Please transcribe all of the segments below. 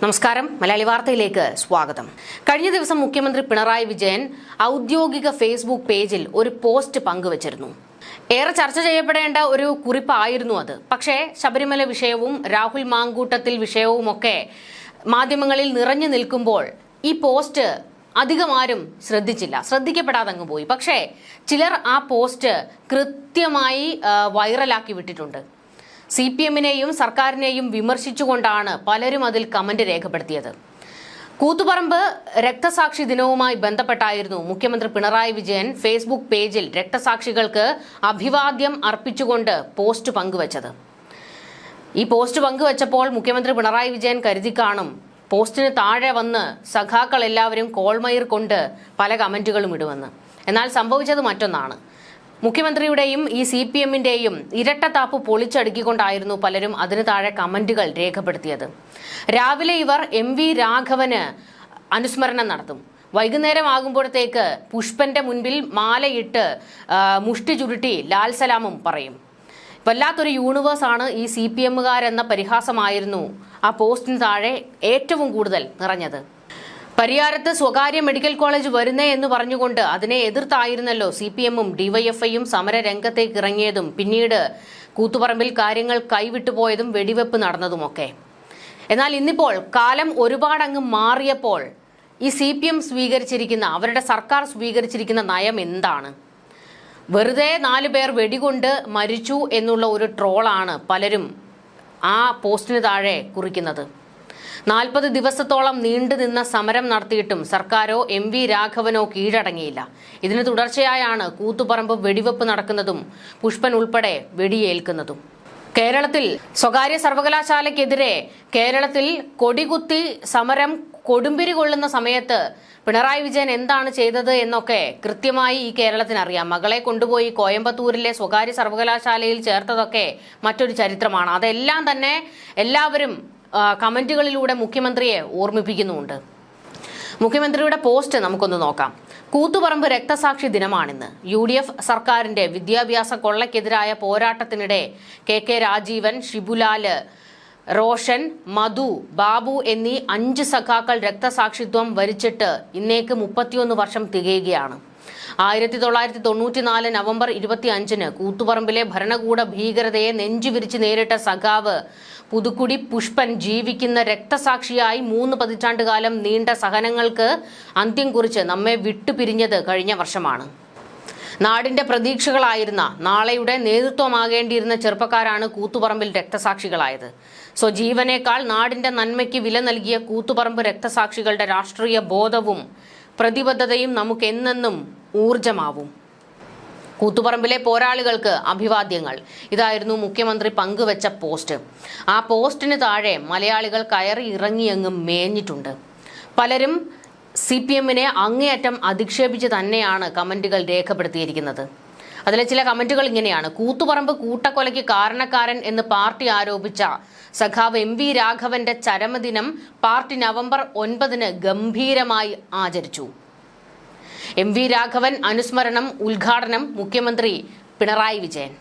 നമസ്കാരം, മലയാളി വാർത്തയിലേക്ക് സ്വാഗതം. കഴിഞ്ഞ ദിവസം മുഖ്യമന്ത്രി പിണറായി വിജയൻ ഔദ്യോഗിക ഫേസ്ബുക്ക് പേജിൽ ഒരു പോസ്റ്റ് പങ്കുവച്ചിരുന്നു. ഏറെ ചർച്ച ചെയ്യപ്പെടേണ്ട ഒരു കുറിപ്പായിരുന്നു അത്. പക്ഷേ ശബരിമല വിഷയവും രാഹുൽ മാങ്കൂട്ടത്തിൽ വിഷയവുമൊക്കെ മാധ്യമങ്ങളിൽ നിറഞ്ഞു നിൽക്കുമ്പോൾ ഈ പോസ്റ്റ് അധികം ആരും ശ്രദ്ധിക്കപ്പെടാതെ അങ്ങ് പോയി. പക്ഷേ ചിലർ ആ പോസ്റ്റ് കൃത്യമായി വൈറലാക്കി വിട്ടിട്ടുണ്ട്. CPM-നെയും സർക്കാരിനെയും വിമർശിച്ചുകൊണ്ടാണ് പലരും അതിൽ കമന്റ് രേഖപ്പെടുത്തിയത്. കൂത്തുപറമ്പ് രക്തസാക്ഷി ദിനവുമായി ബന്ധപ്പെട്ടായിരുന്നു മുഖ്യമന്ത്രി പിണറായി വിജയൻ ഫേസ്ബുക്ക് പേജിൽ രക്തസാക്ഷികൾക്ക് അഭിവാദ്യം അർപ്പിച്ചുകൊണ്ട് പോസ്റ്റ് പങ്കുവച്ചത്. ഈ പോസ്റ്റ് പങ്കുവച്ചപ്പോൾ മുഖ്യമന്ത്രി പിണറായി വിജയൻ കരുതി കാണും പോസ്റ്റിന് താഴെ വന്ന് സഖാക്കൾ എല്ലാവരും കോൾമയിർ കൊണ്ട് പല കമന്റുകളും ഇടുമെന്ന്. എന്നാൽ സംഭവിച്ചത് മറ്റൊന്നാണ്. മുഖ്യമന്ത്രിയുടെയും ഈ CPM-ന്റെയും ഇരട്ടത്താപ്പ് പൊളിച്ചടുക്കിക്കൊണ്ടായിരുന്നു പലരും അതിന് താഴെ കമന്റുകൾ രേഖപ്പെടുത്തിയത്. രാവിലെ ഇവർ MV രാഘവന് അനുസ്മരണം നടത്തും. വൈകുന്നേരം ആകുമ്പോഴത്തേക്ക് പുഷ്പന്റെ മുൻപിൽ മാലയിട്ട് മുഷ്ടി ചുരുട്ടി ലാൽ സലാമും പറയും. വല്ലാത്തൊരു യൂണിവേഴ്സാണ് ഈ CPM-കാരെന്ന പരിഹാസമായിരുന്നു ആ പോസ്റ്റിന് താഴെ ഏറ്റവും കൂടുതൽ നിറഞ്ഞത്. പരിയാരത്ത് സ്വകാര്യ മെഡിക്കൽ കോളേജ് വരുന്നേ എന്ന് പറഞ്ഞുകൊണ്ട് അതിനെ എതിർത്തായിരുന്നല്ലോ CPM-ഉം DYFI-യും സമര രംഗത്തേക്ക് ഇറങ്ങിയതും പിന്നീട് കൂത്തുപറമ്പിൽ കാര്യങ്ങൾ കൈവിട്ടുപോയതും വെടിവെപ്പ് നടന്നതുമൊക്കെ. എന്നാൽ ഇന്നിപ്പോൾ കാലം ഒരുപാടങ്ങ് മാറിയപ്പോൾ ഈ CPM സ്വീകരിച്ചിരിക്കുന്ന, അവരുടെ സർക്കാർ സ്വീകരിച്ചിരിക്കുന്ന നയം എന്താണ്? വെറുതെ 4 പേർ വെടികൊണ്ട് മരിച്ചു എന്നുള്ള ഒരു ട്രോളാണ് പലരും ആ പോസ്റ്റിന് താഴെ കുറിക്കുന്നത്. 40 ദിവസത്തോളം നീണ്ടുനിന്ന സമരം നടത്തിയിട്ടും സർക്കാരോ MV രാഘവനോ കീഴടങ്ങിയില്ല. ഇതിന് തുടർച്ചയായാണ് കൂത്തുപറമ്പ് വെടിവെപ്പ് നടക്കുന്നതും പുഷ്പൻ ഉൾപ്പെടെ വെടിയേൽക്കുന്നതും. കേരളത്തിൽ സ്വകാര്യ സർവകലാശാലയ്ക്കെതിരെ കേരളത്തിൽ കൊടികുത്തി സമരം കൊടുമ്പിരി കൊള്ളുന്ന സമയത്ത് പിണറായി വിജയൻ എന്താണ് ചെയ്തത് എന്നൊക്കെ കൃത്യമായി ഈ കേരളത്തിനറിയാം. മകളെ കൊണ്ടുപോയി കോയമ്പത്തൂരിലെ സ്വകാര്യ സർവകലാശാലയിൽ ചേർത്തതൊക്കെ മറ്റൊരു ചരിത്രമാണ്. അതെല്ലാം തന്നെ എല്ലാവരും കമന്റുകളിലൂടെ മുഖ്യമന്ത്രിയെ ഓർമ്മിപ്പിക്കുന്നുമുണ്ട്. മുഖ്യമന്ത്രിയുടെ പോസ്റ്റ് നമുക്കൊന്ന് നോക്കാം. കൂത്തുപറമ്പ് രക്തസാക്ഷി ദിനമാണിന്ന്. UDF സർക്കാരിന്റെ വിദ്യാഭ്യാസ കൊള്ളയ്ക്കെതിരായ പോരാട്ടത്തിനിടെ KK രാജീവൻ, ഷിബുലാല്, റോഷൻ, മധു, ബാബു എന്നീ 5 സഖാക്കൾ രക്തസാക്ഷിത്വം വരിച്ചിട്ട് ഇന്നേക്ക് 31 വർഷം തികയുകയാണ്. 1994 നവംബർ 25-ന് കൂത്തുപറമ്പിലെ ഭരണകൂട ഭീകരതയെ നെഞ്ചുവിരിച്ച് നേരിട്ട സഖാവ് പുതുക്കുടി പുഷ്പൻ ജീവിക്കുന്ന രക്തസാക്ഷിയായി 3 പതിറ്റാണ്ടുകാലം നീണ്ട സഹനങ്ങൾക്ക് അന്ത്യം കുറിച്ച് നമ്മെ വിട്ടുപിരിഞ്ഞത് കഴിഞ്ഞ വർഷമാണ്. നാടിന്റെ പ്രതീക്ഷകളായിരുന്ന, നാളെയുടെ നേതൃത്വമാകേണ്ടിയിരുന്ന ചെറുപ്പക്കാരാണ് കൂത്തുപറമ്പിൽ രക്തസാക്ഷികളായത്. സ്വജീവനേക്കാൾ നാടിന്റെ നന്മയ്ക്ക് വില നൽകിയ കൂത്തുപറമ്പ് രക്തസാക്ഷികളുടെ രാഷ്ട്രീയ ബോധവും പ്രതിബദ്ധതയും നമുക്കെന്നെന്നും ഊർജമാവും. കൂത്തുപറമ്പിലെ പോരാളികൾക്ക് അഭിവാദ്യങ്ങൾ. ഇതായിരുന്നു മുഖ്യമന്ത്രി പങ്കുവച്ച പോസ്റ്റ്. ആ പോസ്റ്റിന് താഴെ മലയാളികൾ കയറി ഇറങ്ങിയങ്ങ് മേഞ്ഞിട്ടുണ്ട്. പലരും CPM-നെ അങ്ങേയറ്റം അധിക്ഷേപിച്ച് തന്നെയാണ് കമന്റുകൾ രേഖപ്പെടുത്തിയിരിക്കുന്നത്. അതിലെ ചില കമന്റുകൾ ഇങ്ങനെയാണ്. കൂത്തുപറമ്പ് കൂട്ടക്കൊലയ്ക്ക് കാരണക്കാരൻ എന്ന് പാർട്ടി ആരോപിച്ച സഖാവ് MV രാഘവന്റെ ചരമദിനം പാർട്ടി നവംബർ 9-ന് ഗംഭീരമായി ആചരിച്ചു. MV രാഘവൻ അനുസ്മരണം ഉദ്ഘാടനം മുഖ്യമന്ത്രി പിണറായി വിജയൻ.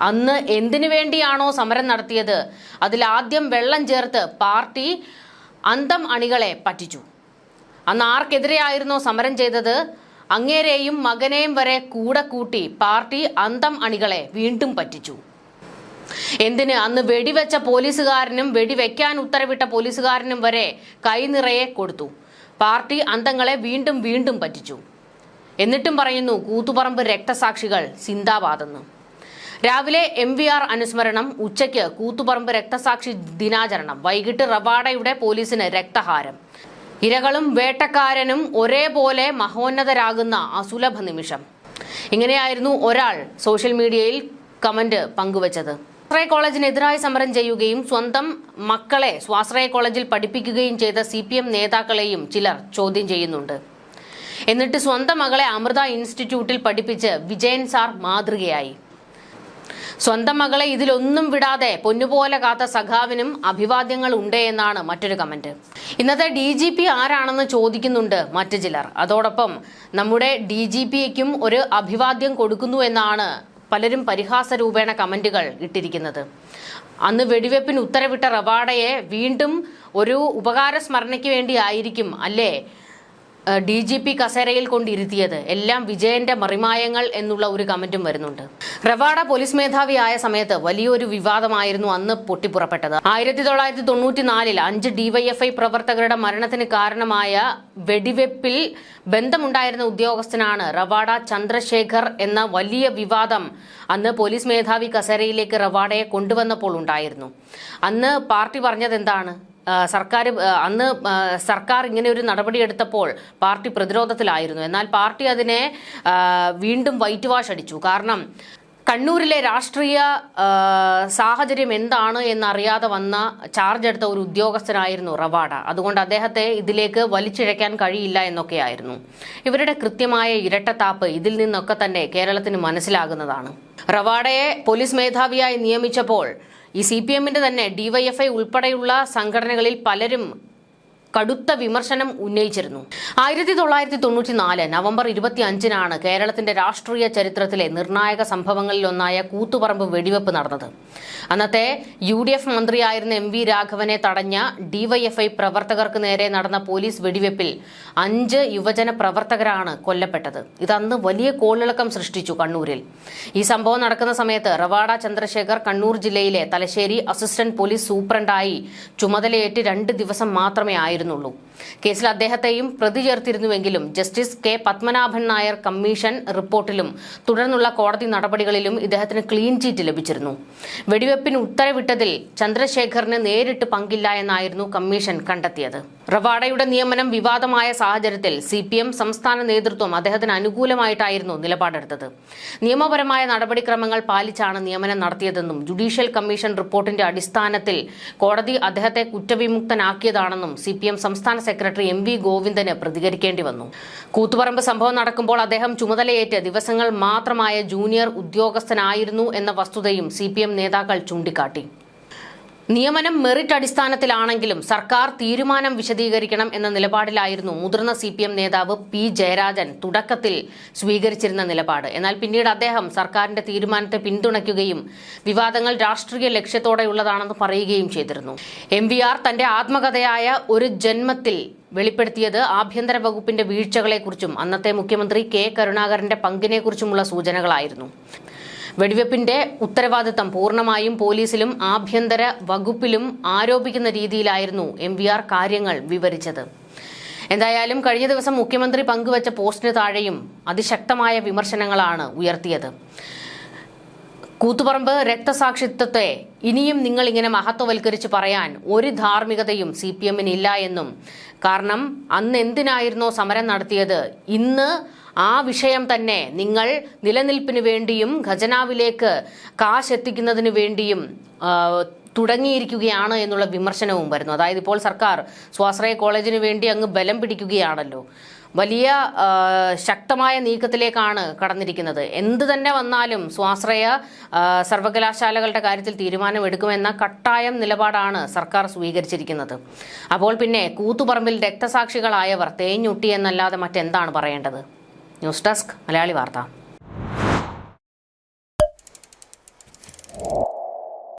അന്ന് എന്തിനു വേണ്ടിയാണോ സമരം നടത്തിയത് അതിലാദ്യം വെള്ളം ചേർത്ത് പാർട്ടി അന്തം അണികളെ പറ്റിച്ചു. അന്ന് ആർക്കെതിരെയായിരുന്നോ സമരം ചെയ്തത് അങ്ങേരെയും മകനെയും വരെ കൂടെ കൂട്ടി പാർട്ടി അന്തം അണികളെ വീണ്ടും പറ്റിച്ചു. എന്തിന് അന്ന് വെടിവെച്ച പോലീസുകാരനും വെടിവെക്കാൻ ഉത്തരവിട്ട പോലീസുകാരനും വരെ കൈനിറയെ കൊടുത്തു. പാർട്ടി അന്തങ്ങളെ വീണ്ടും വീണ്ടും പറ്റിച്ചു. എന്നിട്ടും പറയുന്നു കൂത്തുപറമ്പ് രക്തസാക്ഷികൾ സിന്ദാബാദെന്ന്. രാവിലെ MVR അനുസ്മരണം, ഉച്ചയ്ക്ക് കൂത്തുപറമ്പ് രക്തസാക്ഷി ദിനാചരണം, വൈകിട്ട് റവാഡയുടെ പോലീസിന് രക്തഹാരം. ഇരകളും വേട്ടക്കാരനും ഒരേപോലെ മഹോന്നതരാകുന്ന അസുലഭ നിമിഷം. ഇങ്ങനെയായിരുന്നു ഒരാൾ സോഷ്യൽ മീഡിയയിൽ കമന്റ് പങ്കുവച്ചത്. സ്വാശ്രയ കോളേജിനെതിരായി സമരം ചെയ്യുകയും സ്വന്തം മക്കളെ സ്വാശ്രയ കോളേജിൽ പഠിപ്പിക്കുകയും ചെയ്ത CPM നേതാക്കളെയും ചിലർ ചോദ്യം ചെയ്യുന്നുണ്ട്. എന്നിട്ട് സ്വന്തം മകളെ അമൃത ഇൻസ്റ്റിറ്റ്യൂട്ടിൽ പഠിപ്പിച്ച് വിജയൻ സാർ മാതൃകയായി. സ്വന്തം മകളെ ഇതിലൊന്നും വിടാതെ പൊന്നുപോലെ കാത്ത സഖാവിനും അഭിവാദ്യങ്ങൾ ഉണ്ട് എന്നാണ് മറ്റൊരു കമന്റ്. ഇന്നത്തെ DGP ആരാണെന്ന് ചോദിക്കുന്നുണ്ട് മറ്റു ചിലർ. അതോടൊപ്പം നമ്മുടെ DGPയ്ക്കും ഒരു അഭിവാദ്യം കൊടുക്കുന്നു എന്നാണ് പലരും പരിഹാസ രൂപേണ കമന്റുകൾ ഇട്ടിരിക്കുന്നത്. അന്ന് വെടിവെപ്പിന് ഉത്തരവിട്ട റവാഡയെ വീണ്ടും ഒരു ഉപകാര സ്മരണയ്ക്ക് വേണ്ടിയായിരിക്കും അല്ലേ DGP കസേരയിൽ കൊണ്ടിരുത്തിയത്. എല്ലാം വിജയന്റെ മറിമായങ്ങൾ എന്നുള്ള ഒരു കമന്റും വരുന്നുണ്ട്. റവാഡ പോലീസ് മേധാവിയായ സമയത്ത് വലിയൊരു വിവാദമായിരുന്നു അന്ന് പൊട്ടിപ്പുറപ്പെട്ടത്. 1994 5 DYFI പ്രവർത്തകരുടെ മരണത്തിന് കാരണമായ വെടിവെപ്പിൽ ബന്ധമുണ്ടായിരുന്ന ഉദ്യോഗസ്ഥനാണ് റവാഡ ചന്ദ്രശേഖർ എന്ന വലിയ വിവാദം അന്ന് പോലീസ് മേധാവി കസേരയിലേക്ക് റവാഡയെ കൊണ്ടുവന്നപ്പോൾ ഉണ്ടായിരുന്നു. അന്ന് പാർട്ടി പറഞ്ഞത് എന്താണ്? സർക്കാർ ഇങ്ങനെ ഒരു നടപടിയെടുത്തപ്പോൾ പാർട്ടി പ്രതിരോധത്തിലായിരുന്നു. എന്നാൽ പാർട്ടി അതിനെ വീണ്ടും വൈറ്റ് വാഷ് അടിച്ചു. കാരണം കണ്ണൂരിലെ രാഷ്ട്രീയ സാഹചര്യം എന്താണ് എന്നറിയാതെ വന്ന ചാർജ് എടുത്ത ഒരു ഉദ്യോഗസ്ഥനായിരുന്നു റവാഡ. അതുകൊണ്ട് അദ്ദേഹത്തെ ഇതിലേക്ക് വലിച്ചിഴയ്ക്കാൻ കഴിയില്ല എന്നൊക്കെയായിരുന്നു. ഇവരുടെ കൃത്യമായ ഇരട്ടത്താപ്പ് ഇതിൽ നിന്നൊക്കെ തന്നെ കേരളത്തിന് മനസ്സിലാകുന്നതാണ്. റവാഡയെ പോലീസ് മേധാവിയായി നിയമിച്ചപ്പോൾ ഈ CPMന്റെ തന്നെ DYFI ഉൾപ്പെടെയുള്ള സംഘടനകളിൽ പലരും കടുത്ത വിമർശനം ഉന്നയിച്ചിരുന്നു. 1994 നവംബർ 25-നാണ് കേരളത്തിന്റെ രാഷ്ട്രീയ ചരിത്രത്തിലെ നിർണായക സംഭവങ്ങളിലൊന്നായ കൂത്തുപറമ്പ് വെടിവെപ്പ് നടന്നത്. അന്നത്തെ UDF മന്ത്രിയായിരുന്ന MV രാഘവനെ തടഞ്ഞ DYFI പ്രവർത്തകർക്ക് നേരെ നടന്ന പോലീസ് വെടിവെപ്പിൽ 5 യുവജന പ്രവർത്തകരാണ് കൊല്ലപ്പെട്ടത്. ഇതന്ന് വലിയ കോളിളക്കം സൃഷ്ടിച്ചു കണ്ണൂരിൽ. ഈ സംഭവം നടക്കുന്ന സമയത്ത് റവാഡ ചന്ദ്രശേഖർ കണ്ണൂർ ജില്ലയിലെ തലശ്ശേരി അസിസ്റ്റന്റ് പോലീസ് സൂപ്രണ്ടായി ചുമതലയേറ്റ് 2 ദിവസം മാത്രമേ ആയിരുന്നുള്ളൂ. കേസിൽ അദ്ദേഹത്തെയും പ്രതി ചേർത്തിരുന്നുവെങ്കിലും justice K Padmanabhan Nair commission റിപ്പോർട്ടിലും തുടർന്നുള്ള കോടതി നടപടികളിലും ഇദ്ദേഹത്തിന് ക്ലീൻ ചീറ്റ് ലഭിച്ചിരുന്നു. വെടിവെപ്പിന് ഉത്തരവിട്ടതിൽ ചന്ദ്രശേഖറിന് നേരിട്ട് പങ്കില്ല എന്നായിരുന്നു കമ്മീഷൻ കണ്ടെത്തിയത്. റവാഡയുടെ നിയമനം വിവാദമായ സാഹചര്യത്തിൽ CPM സംസ്ഥാന നേതൃത്വം അദ്ദേഹത്തിന് അനുകൂലമായിട്ടായിരുന്നു നിലപാടെടുത്തത്. നിയമപരമായ നടപടിക്രമങ്ങൾ പാലിച്ചാണ് നിയമനം നടത്തിയതെന്നും ജുഡീഷ്യൽ കമ്മീഷൻ റിപ്പോർട്ടിന്റെ അടിസ്ഥാനത്തിൽ കോടതി അദ്ദേഹത്തെ കുറ്റവിമുക്തനാക്കിയതാണെന്നും CPM സംസ്ഥാന സെക്രട്ടറി MV ഗോവിന്ദന് പ്രതികരിക്കേണ്ടി വന്നു. കൂത്തുപറമ്പ് സംഭവം നടക്കുമ്പോൾ അദ്ദേഹം ചുമതലയേറ്റ് ദിവസങ്ങൾ മാത്രമായ ജൂനിയർ ഉദ്യോഗസ്ഥനായിരുന്നു എന്ന വസ്തുതയും CPM നേതാക്കൾ ചൂണ്ടിക്കാട്ടി. നിയമനം മെറിറ്റ് അടിസ്ഥാനത്തിലാണെങ്കിലും സർക്കാർ തീരുമാനം വിശദീകരിക്കണം എന്ന നിലപാടിലായിരുന്നു മുതിർന്ന CPM നേതാവ് P ജയരാജൻ തുടക്കത്തിൽ സ്വീകരിച്ചിരുന്ന നിലപാട്. എന്നാൽ പിന്നീട് അദ്ദേഹം സർക്കാരിന്റെ തീരുമാനത്തെ പിന്തുണയ്ക്കുകയും വിവാദങ്ങൾ രാഷ്ട്രീയ ലക്ഷ്യത്തോടെയുള്ളതാണെന്ന് പറയുകയും ചെയ്തിരുന്നു. MVR തന്റെ ആത്മകഥയായ ഒരു ജന്മത്തിൽ വെളിപ്പെടുത്തിയത് ആഭ്യന്തര വകുപ്പിന്റെ വീഴ്ചകളെക്കുറിച്ചും അന്നത്തെ മുഖ്യമന്ത്രി K കരുണാകരന്റെ പങ്കിനെക്കുറിച്ചുമുള്ള സൂചനകളായിരുന്നു. വെടിവെപ്പിന്റെ ഉത്തരവാദിത്തം പൂർണ്ണമായും പോലീസിലും ആഭ്യന്തര വകുപ്പിലും ആരോപിക്കുന്ന രീതിയിലായിരുന്നു MVR കാര്യങ്ങൾ വിവരിച്ചത്. എന്തായാലും കഴിഞ്ഞ ദിവസം മുഖ്യമന്ത്രി പങ്കുവച്ച പോസ്റ്റിന് താഴെയും അതിശക്തമായ വിമർശനങ്ങളാണ് ഉയർത്തിയത്. കൂത്തുപറമ്പ് രക്തസാക്ഷിത്വത്തെ ഇനിയും നിങ്ങൾ ഇങ്ങനെ മഹത്വവൽക്കരിച്ച് പറയാൻ ഒരു ധാർമ്മികതയും CPMന് ഇല്ല എന്നും, കാരണം അന്ന് എന്തിനായിരുന്നോ സമരം നടത്തിയത് ഇന്ന് ആ വിഷയം തന്നെ നിങ്ങൾ നിലനിൽപ്പിന് വേണ്ടിയും ഖജനാവിലേക്ക് കാശ് എത്തിക്കുന്നതിന് വേണ്ടിയും തുടങ്ങിയിരിക്കുകയാണ് എന്നുള്ള വിമർശനവും വരുന്നു. അതായത് ഇപ്പോൾ സർക്കാർ സ്വാശ്രയ കോളേജിന് വേണ്ടി അങ്ങ് ബലം പിടിക്കുകയാണല്ലോ. വലിയ ശക്തമായ നീക്കത്തിലേക്കാണ് കടന്നിരിക്കുന്നത്. എന്ത് തന്നെ വന്നാലും സ്വാശ്രയ സർവകലാശാലകളുടെ കാര്യത്തിൽ തീരുമാനമെടുക്കുമെന്ന കട്ടായം നിലപാടാണ് സർക്കാർ സ്വീകരിച്ചിരിക്കുന്നത്. അപ്പോൾ പിന്നെ കൂത്തുപറമ്പിൽ രക്തസാക്ഷികളായവർ തേഞ്ഞൊട്ടി എന്നല്ലാതെ മറ്റെന്താണ് പറയേണ്ടത്? ന്യൂസ് ഡെസ്ക് മലയാളി വാർത്ത.